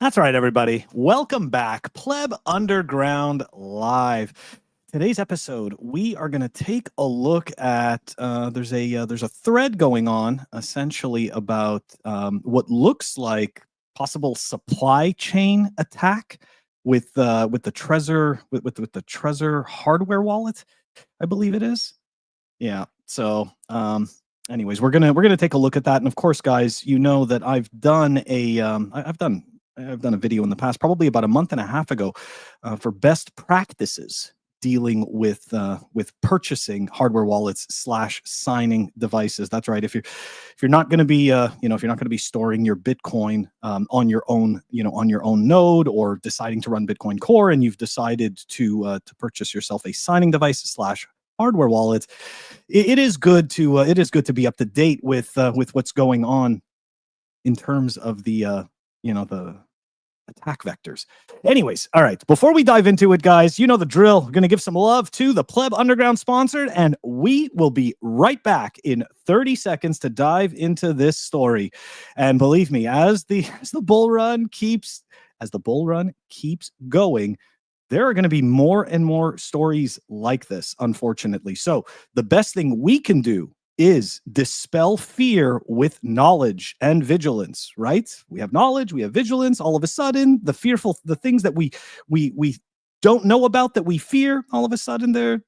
That's right, everybody. Welcome back. Pleb Underground Live. Today's episode, we are going to take a look at there's a thread going on essentially about what looks like possible supply chain attack with the Trezor with the Trezor hardware wallet, I believe it is. Yeah. So anyways, we're gonna take a look at that. And of course, guys, you know that I've done I've done a video in the past, probably about a month and a half ago, for best practices dealing with purchasing hardware wallets / signing devices. That's right. If you're not going to be if you're not going to be storing your Bitcoin on your own node, or deciding to run Bitcoin Core, and you've decided to purchase yourself a signing device / hardware wallet, it is good to be up to date with what's going on in terms of the the attack vectors. Anyways, all right, before we dive into it, guys, you know the drill. We're going to give some love to the Pleb Underground sponsored, and we will be right back in 30 seconds to dive into this story. And believe me, as the bull run keeps going, there are going to be more and more stories like this, unfortunately. So the best thing we can do is dispel fear with knowledge and vigilance, right? We have knowledge, we have vigilance. All of a sudden, the things that we don't know about, that we fear, all of a sudden we're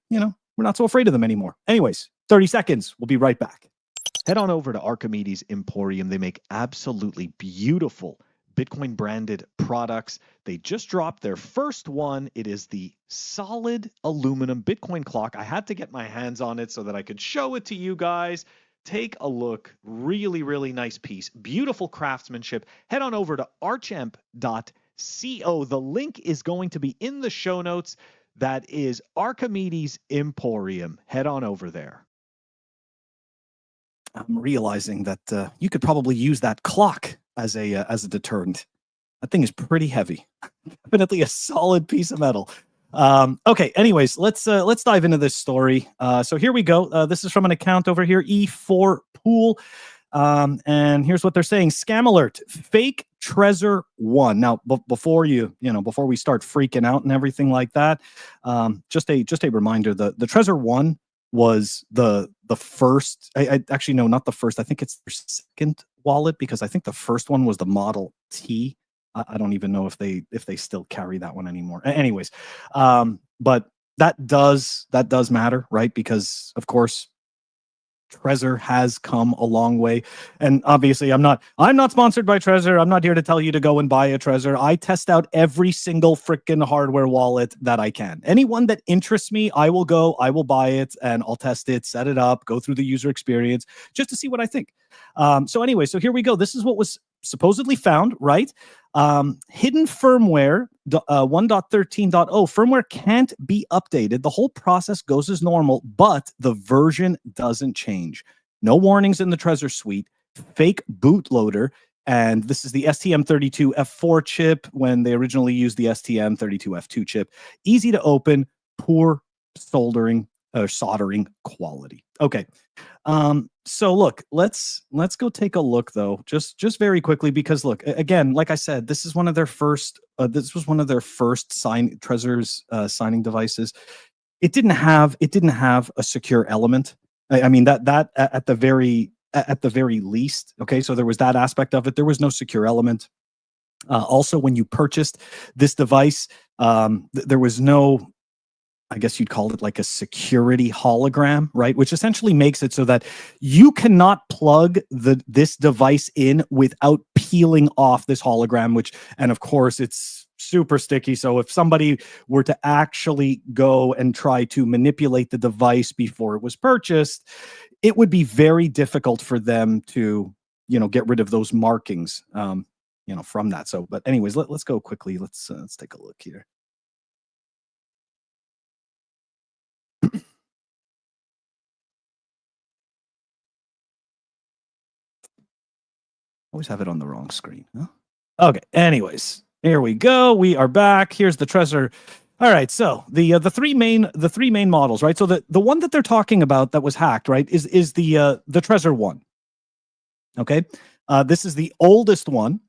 not so afraid of them anymore. Anyways, 30 seconds. We'll be right back. Head on over to Archimedes Emporium. They make absolutely beautiful Bitcoin branded products. They just dropped their first one. It is the solid aluminum Bitcoin clock. I had to get my hands on it so that I could show it to you guys. Take a look. Really, really nice piece. Beautiful craftsmanship. Head on over to archamp.co. The link is going to be in the show notes. That is Archimedes Emporium. Head on over there. I'm realizing that you could probably use that clock as a deterrent. That thing is pretty heavy. Definitely a solid piece of metal. Okay, anyways, let's dive into this story. So here we go. This is from an account over here, E4 Pool. And here's what they're saying. Scam alert, fake Trezor 1. Now, before we start freaking out and everything like that, just a reminder, the Trezor 1 was the first. I actually, no, not the first. I think it's their second wallet, because I think the first one was the Model T. I don't even know if they still carry that one anymore. Anyways, but that does matter, right? Because of course, Trezor has come a long way, and obviously I'm not sponsored by Trezor. I'm not here to tell you to go and buy a Trezor. I test out every single freaking hardware wallet that I can. Anyone that interests me, I will buy it, and I'll test it, set it up, go through the user experience just to see what I think. So anyway, so here we go. This is what was supposedly found, right? Hidden firmware 1.13.0 firmware can't be updated. The whole process goes as normal, but the version doesn't change. No warnings in the Trezor suite. Fake bootloader. And this is the STM32F4 chip when they originally used the STM32F2 chip. Easy to open, poor soldering or soldering quality. Okay. So look, let's go take a look though, just very quickly, because look, again, like I said, this is one of their first. This was one of their first Trezor's signing devices. It didn't have a secure element. I mean that at the very least. Okay, so there was that aspect of it. There was no secure element. Also, when you purchased this device, there was no, I guess you'd call it like a security hologram, right? Which essentially makes it so that you cannot plug this device in without peeling off this hologram, and of course it's super sticky. So if somebody were to actually go and try to manipulate the device before it was purchased, it would be very difficult for them to, get rid of those markings, from that. So, but anyways, let's go quickly. Let's take a look here. Always have it on the wrong screen, huh? Okay, anyways, here we go. We are back. Here's the Trezor. All right, so the three main models, right? So the one that they're talking about that was hacked, right, is the Trezor 1. Okay, this is the oldest one,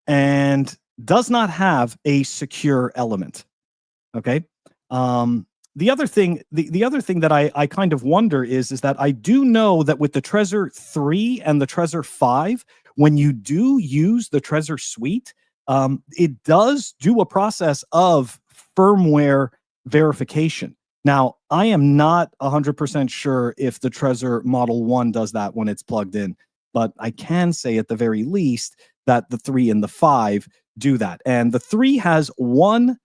and does not have a secure element. Okay. The other thing, the other thing that I kind of wonder is that I do know that with the Trezor 3 and the Trezor 5, when you do use the Trezor suite, it does do a process of firmware verification. Now, I am not 100% sure if the Trezor Model 1 does that when it's plugged in, but I can say at the very least that the 3 and the 5 do that. And the 3 has one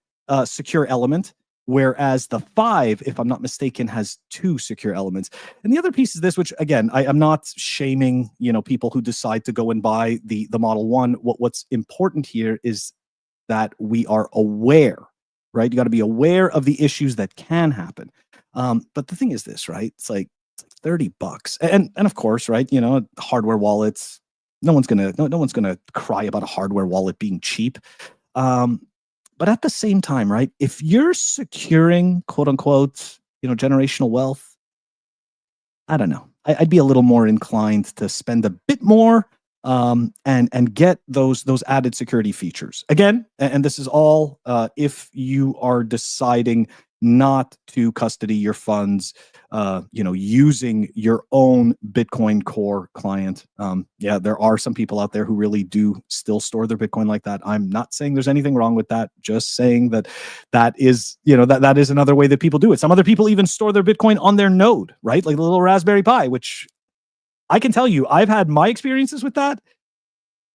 secure element, whereas the 5, if I'm not mistaken, has 2 secure elements. And the other piece is this, which again, I'm not shaming, people who decide to go and buy the Model 1. What's important here is that we are aware, right? You got to be aware of the issues that can happen. But the thing is this, right? It's like $30, and of course, right? Hardware wallets. No one's gonna cry about a hardware wallet being cheap. But at the same time, right, if you're securing, quote unquote, generational wealth, I don't know. I'd be a little more inclined to spend a bit more and get those added security features. Again, and this is all if you are deciding not to custody your funds, using your own Bitcoin Core client. Yeah, there are some people out there who really do still store their Bitcoin like that. I'm not saying there's anything wrong with that. Just saying that is, that is another way that people do it. Some other people even store their Bitcoin on their node, right? Like the little Raspberry Pi, which I can tell you, I've had my experiences with that.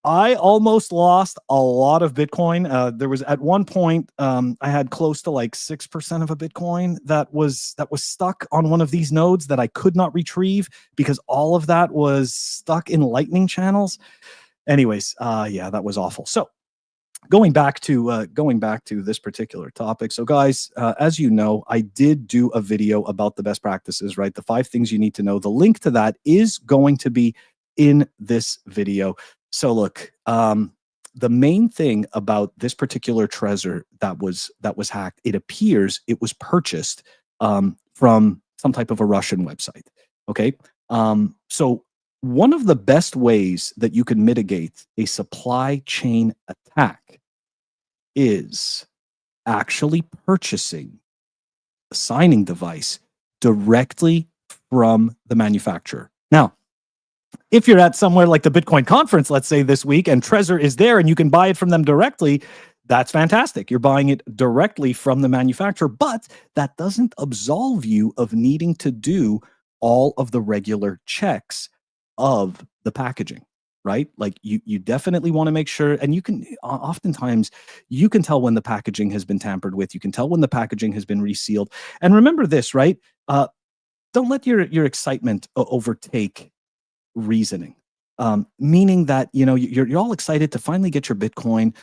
I almost lost a lot of Bitcoin. There was at one point, I had close to like 6% of a Bitcoin that was stuck on one of these nodes that I could not retrieve because all of that was stuck in Lightning channels. Anyways, yeah, that was awful. So going back to this particular topic. So guys, as you know, I did do a video about the best practices, right? The 5 things you need to know. The link to that is going to be in this video. So look, the main thing about this particular Trezor that was hacked, it appears it was purchased from some type of a Russian website. Okay, so one of the best ways that you can mitigate a supply chain attack is actually purchasing a signing device directly from the manufacturer. Now, if you're at somewhere like the Bitcoin conference, let's say this week, and Trezor is there and you can buy it from them directly, that's fantastic. You're buying it directly from the manufacturer, but that doesn't absolve you of needing to do all of the regular checks of the packaging, right? Like you definitely want to make sure, and you can oftentimes you can tell when the packaging has been tampered with. You can tell when the packaging has been resealed. And remember this, right? Don't let your excitement overtake reasoning, meaning that you're all excited to finally get your Bitcoin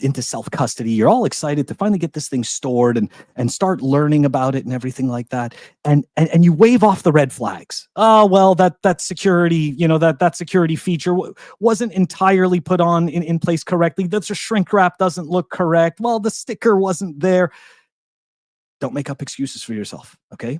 into self-custody. You're all excited to finally get this thing stored and start learning about it and everything like that. And you wave off the red flags. Oh well, that security, that security feature wasn't entirely put on in place correctly. That's a shrink wrap doesn't look correct. Well, the sticker wasn't there. Don't make up excuses for yourself. Okay,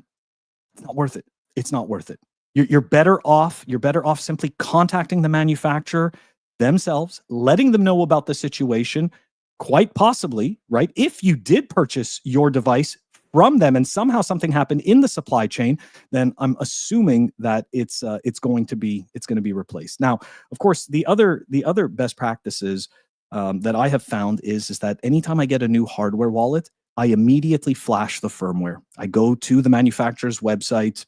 it's not worth it. It's not worth it. You're better off. You're better off simply contacting the manufacturer themselves, letting them know about the situation. Quite possibly, right? If you did purchase your device from them and somehow something happened in the supply chain, then I'm assuming that it's going to be replaced. Now, of course, the other best practices that I have found is that anytime I get a new hardware wallet, I immediately flash the firmware. I go to the manufacturer's website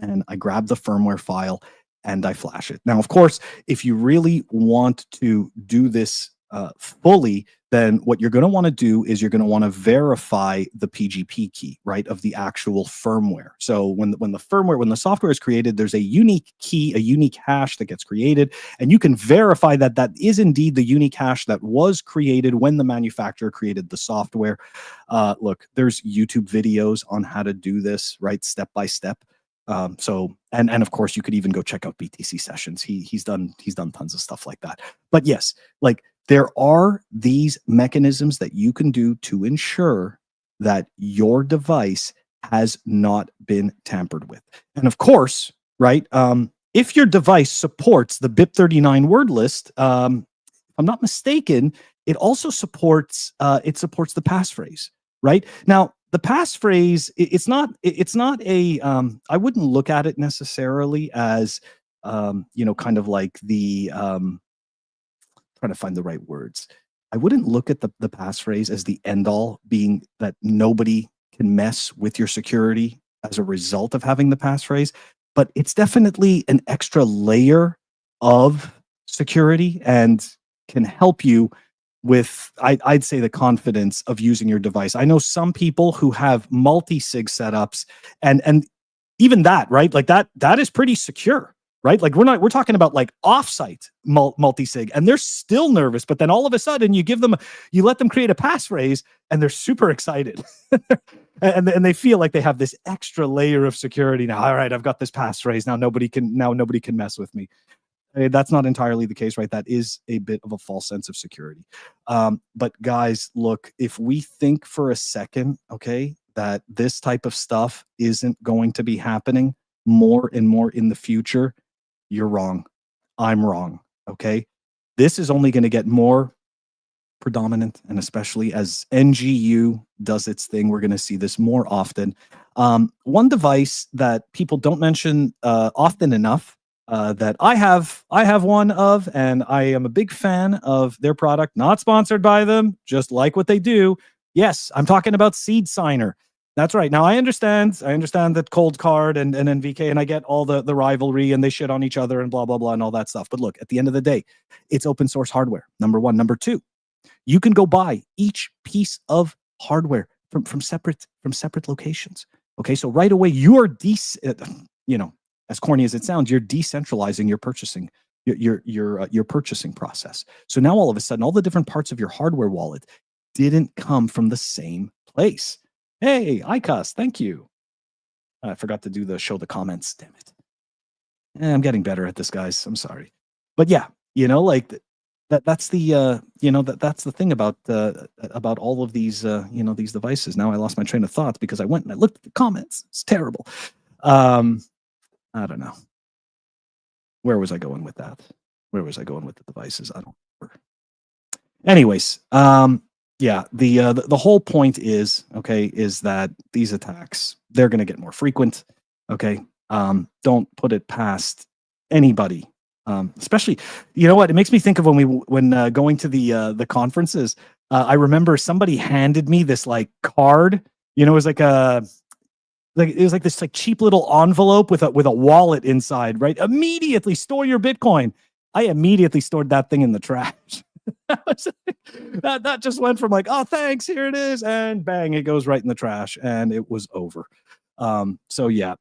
and I grab the firmware file and I flash it. Now, of course, if you really want to do this fully, then what you're going to want to do is you're going to want to verify the PGP key, right, of the actual firmware. So when the software is created, there's a unique key, a unique hash that gets created, and you can verify that that is indeed the unique hash that was created when the manufacturer created the software. Look, there's YouTube videos on how to do this, right, step by step. So and of course you could even go check out BTC sessions. He's done tons of stuff like that. But yes, like there are these mechanisms that you can do to ensure that your device has not been tampered with. And of course, right, if your device supports the BIP39 word list, I'm not mistaken, it also supports the passphrase, right? Now, the passphrase, it's not a I wouldn't look at it necessarily as kind of like the trying to find the right words. I wouldn't look at the passphrase as the end all, being that nobody can mess with your security as a result of having the passphrase, but it's definitely an extra layer of security and can help you with, I'd say, the confidence of using your device. I know some people who have multi-sig setups, and even that, right? Like that is pretty secure, right? Like we're talking about like offsite multi-sig, and they're still nervous, but then all of a sudden you let them create a passphrase and they're super excited. and they feel like they have this extra layer of security now. All right, I've got this passphrase. Now nobody can mess with me. That's not entirely the case, right? That is a bit of a false sense of security. But guys, look, if we think for a second, okay, that this type of stuff isn't going to be happening more and more in the future, you're wrong. I'm wrong. Okay. This is only going to get more predominant, and especially as NGU does its thing, we're going to see this more often. One device that people don't mention often enough, that I have one of, and I am a big fan of their product. Not sponsored by them, just like what they do. Yes, I'm talking about Seed Signer. That's right. Now I understand that Cold Card and NVK, and I get all the rivalry and they shit on each other and blah blah blah and all that stuff. But look, at the end of the day, it's open source hardware. Number one. Number two, you can go buy each piece of hardware from separate locations. Okay, so right away you are as corny as it sounds, you're decentralizing your purchasing, your purchasing process. So now all of a sudden, all the different parts of your hardware wallet didn't come from the same place. Hey, ICUS, thank you. I forgot to show the comments. Damn it. I'm getting better at this, guys. I'm sorry, but yeah, like that's the that's the thing about all of these these devices. Now I lost my train of thought because I went and I looked at the comments. It's terrible. I don't know. Where was I going with that? Where was I going with the devices? I don't remember. Anyways, yeah, the whole point is that these attacks, they're going to get more frequent. Okay, don't put it past anybody. Especially, you know what? It makes me think of when going to the conferences. I remember somebody handed me this like card. It was like this like cheap little envelope with a wallet inside, right? Immediately store your Bitcoin. I immediately stored that thing in the trash. that just went from like, oh, thanks, here it is, and bang, it goes right in the trash, and it was over. So yeah,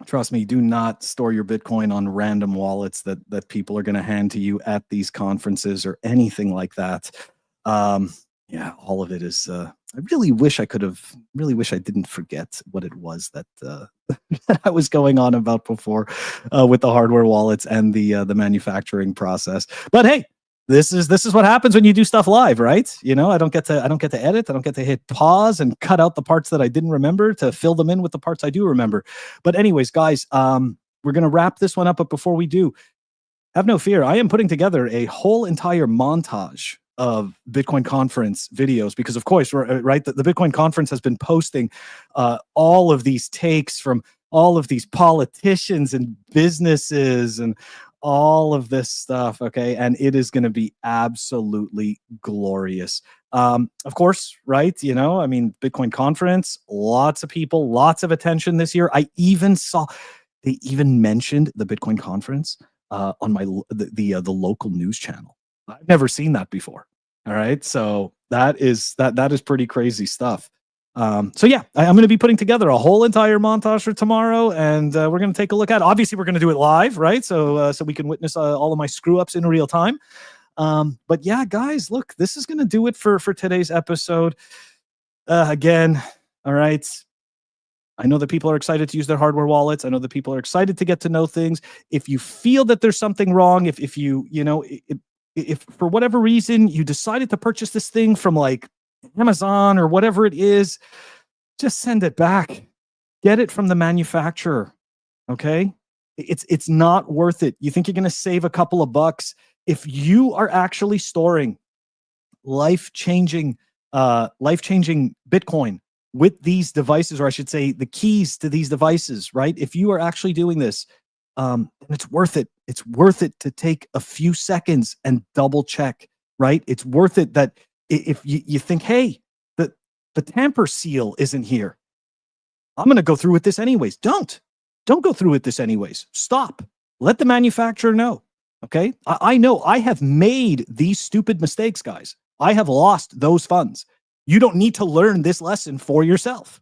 trust me, do not store your Bitcoin on random wallets that people are going to hand to you at these conferences or anything like that. Yeah, all of it is. I really wish I didn't forget what it was that that I was going on about before with the hardware wallets and the manufacturing process. But hey, this is what happens when you do stuff live, right? I don't get to edit. I don't get to hit pause and cut out the parts that I didn't remember to fill them in with the parts I do remember. But anyways, guys, we're gonna wrap this one up. But before we do, have no fear. I am putting together a whole entire montage of Bitcoin conference videos because, of course, right, the Bitcoin conference has been posting all of these takes from all of these politicians and businesses and all of this stuff. Okay, and it is going to be absolutely glorious. Of course, right? I mean, Bitcoin conference, lots of people, lots of attention this year. I even saw they even mentioned the Bitcoin conference on the local news channel. I've never seen that before. All right, so that is pretty crazy stuff. So yeah, I'm going to be putting together a whole entire montage for tomorrow, and we're going to take a look at it. Obviously, we're going to do it live, right? So we can witness all of my screw ups in real time. But yeah, guys, look, this is going to do it for today's episode. Again, all right. I know that people are excited to use their hardware wallets. I know that people are excited to get to know things. If you feel that there's something wrong, if you if for whatever reason you decided to purchase this thing from like Amazon or whatever it is, just send it back. Get it from the manufacturer. Okay? It's not worth it. You think you're going to save a couple of bucks? If you are actually storing life-changing Bitcoin with these devices, or I should say the keys to these devices, right? If you are actually doing this, and it's worth it. It's worth it to take a few seconds and double check, right? It's worth it that if you think, hey, the tamper seal isn't here, I'm going to go through with this anyways. Don't go through with this anyways. Stop. Let the manufacturer know. Okay. I know I have made these stupid mistakes, guys. I have lost those funds. You don't need to learn this lesson for yourself.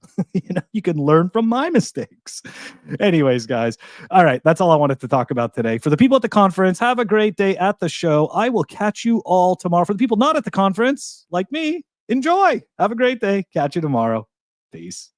You can learn from my mistakes. Anyways, guys. All right. That's all I wanted to talk about today. For the people at the conference, have a great day at the show. I will catch you all tomorrow. For the people not at the conference, like me, enjoy. Have a great day. Catch you tomorrow. Peace.